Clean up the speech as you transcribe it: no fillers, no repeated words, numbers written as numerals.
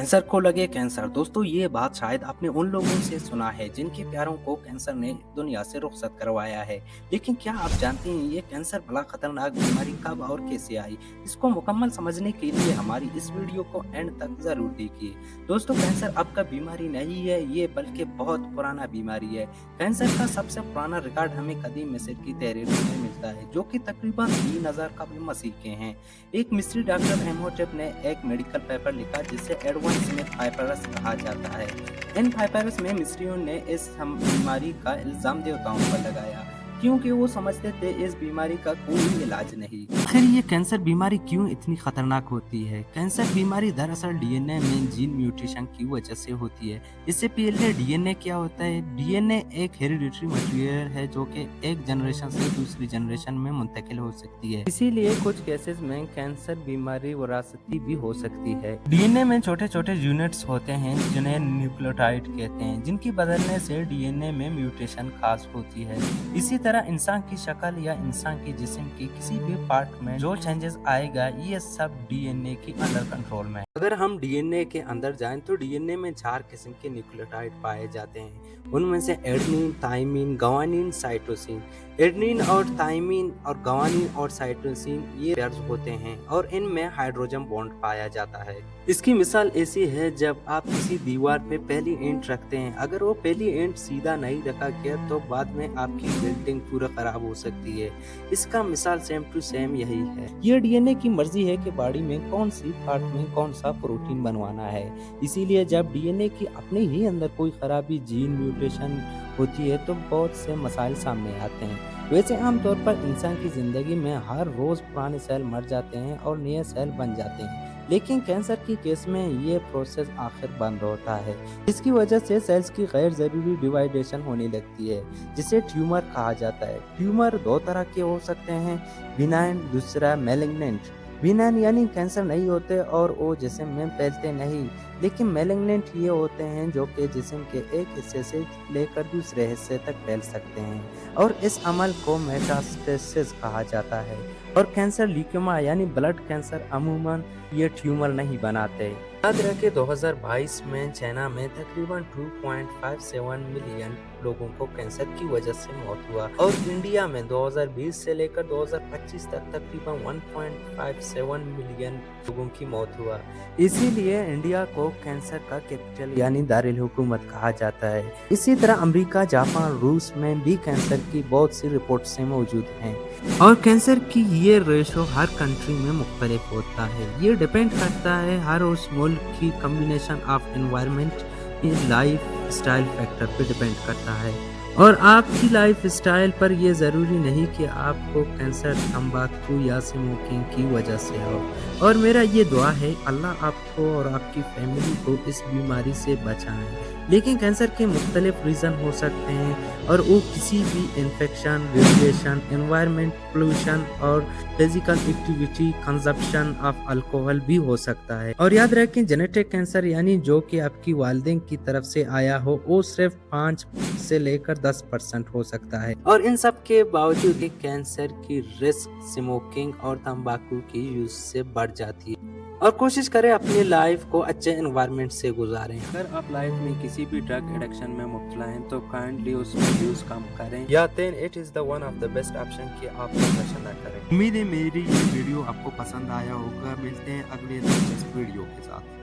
Cancer को लगे cancer. दोस्तों, ये बात शायद आपने उन लोगों से सुना है जिनके प्यारों को कैंसर ने दुनिया से रुखसत करवाया है। लेकिन क्या आप जानते हैं ये कैंसर भला खतरनाक बीमारी कब और कैसे आई? इसको मुकम्मल समझने के लिए हमारी इस वीडियो को एंड तक जरूर देखिए। दोस्तों, कैंसर अब का बीमारी नहीं है, ये बल्कि बहुत पुराना बीमारी है। कैंसर का सबसे पुराना रिकॉर्ड हमें कदीम मिस्र की तहरीरों में मिलता है, जो कि तकरीबन 3000 कब्ल मसीह के हैं। एक मिस्री डॉक्टर एमोटेप ने एक मेडिकल पेपर लिखा जिसे एडवांस में पाइपरस कहा जाता है। इन पाइपरस में मिस्रियों ने इस बीमारी का इल्जाम देवताओं पर लगाया, क्योंकि वो समझते थे इस बीमारी का कोई इलाज नहीं। आखिर ये कैंसर बीमारी क्यों इतनी खतरनाक होती है? कैंसर बीमारी दरअसल डीएनए में जीन म्यूटेशन की वजह से होती है। इससे पहले डीएनए क्या होता है? डीएनए एक हेरिडिटरी मटेरियल है जो कि एक जनरेशन से दूसरी जनरेशन में मुंतकिल हो सकती है। इसीलिए कुछ केसेस में कैंसर बीमारी विरासती भी हो सकती है। डीएनए में छोटे छोटे यूनिट्स होते हैं जिन्हें न्यूक्लियोटाइड कहते हैं, जिनकी बदलने से डीएनए में म्यूटेशन खास होती है। इसी तरह इंसान की शक्ल या इंसान के जिस्म की किसी भी पार्ट में जो चेंजेस आएगा, ये सब डीएनए की अंडर कंट्रोल में है। अगर हम डीएनए के अंदर जाएं तो डीएनए में 4 किस्म के न्यूक्लियोटाइड पाए जाते हैं। उनमें से adenine, thymine, guanine, cytosine. Adenine और थाइमिन और ग्वानिन और साइटोसिन ये पेयर्स होते हैं और इनमें हाइड्रोजन बॉन्ड पाया जाता है। इसकी मिसाल ऐसी है, जब आप किसी दीवार पे पहली ईंट रखते हैं, अगर वो पहली ईंट सीधा नहीं रखा गया तो बाद में आपकी बिल्डिंग पूरा खराब हो सकती है। इसका मिसाल सेम टू सेम यही है। ये डीएनए की मर्जी है कि बॉडी में कौन सी पार्ट में कौन सा प्रोटीन बनवाना है। इसीलिए जब डीएनए की अपने ही अंदर कोई खराबी, जीन म्यूटेशन होती है तो बहुत से मसाइल सामने आते हैं। वैसे आमतौर पर इंसान की जिंदगी में हर रोज पुराने सेल मर जाते हैं और नए सेल बन जाते हैं, लेकिन कैंसर की केस में ये प्रोसेस आखिर बंद होता है। इसकी वजह से सेल्स की गैर जरूरी डिवाइडेशन होने लगती है, जिसे ट्यूमर कहा जाता है। ट्यूमर 2 तरह के हो सकते हैं, बिनाइन, दूसरा मैलिग्नेंट। बिनाइन यानी कैंसर नहीं होते और वो जिस्म में फैलते नहीं, लेकिन मैलिग्नेंट ये होते हैं जो कि जिस्म के एक हिस्से से लेकर दूसरे हिस्से तक फैल सकते हैं और इस अमल को मेटास्टेसिस कहा जाता है। और कैंसर ल्यूकेमिया यानी ब्लड कैंसर अमूमन ये ट्यूमर नहीं बनाते। याद रखें 2022 में चाइना में तकरीबन 2.57 मिलियन लोगों को कैंसर की वजह से मौत हुआ और इंडिया में 2020 से लेकर 2025 तक तकरीबन 1.57 मिलियन लोगों की मौत हुआ। इसीलिए इंडिया को कैंसर का कैपिटल यानी दारुल हुकूमत कहा जाता है। इसी तरह अमेरिका, जापान, रूस में भी कैंसर की बहुत सी रिपोर्ट्स मौजूद हैं और कैंसर की ये रेशो हर कंट्री में मुख्तलिफ होता है। ये डिपेंड करता है हर उस मुल्क की combination of environment, life style factor पे डिपेंड करता है। और आपकी लाइफ स्टाइल पर यह ज़रूरी नहीं कि आपको कैंसर तंबाकू या स्मोकिंग की वजह से हो। और मेरा ये दुआ है अल्लाह आपको और आपकी फैमिली को इस बीमारी से बचाए। लेकिन कैंसर के मुख्तलिफ रीज़न हो सकते हैं और वो किसी भी इन्फेक्शन, रेडिएशन, एनवायरनमेंट, पोल्यूशन और physical activity, consumption of alcohol भी हो सकता है। और याद रखें जेनेटिक कैंसर यानी जो कि आपकी वालिदैन की तरफ से आया हो, वो सिर्फ 5 से लेकर 10% हो सकता है। और इन सब के बावजूद कैंसर की रिस्क स्मोकिंग और तंबाकू की यूज से बढ़ जाती है। और कोशिश करें अपनी लाइफ को अच्छे एनवायरनमेंट से गुजारें। अगर आप लाइफ में किसी भी ड्रग एडिक्शन में मुब्तला हैं तो काइंडली उसका यूज कम करें या then it is the one of the best option कि आप नशा न करें। उम्मीद है मेरी ये वीडियो आपको पसंद आया होगा। मिलते हैं अगले दिलचस्प वीडियो के साथ।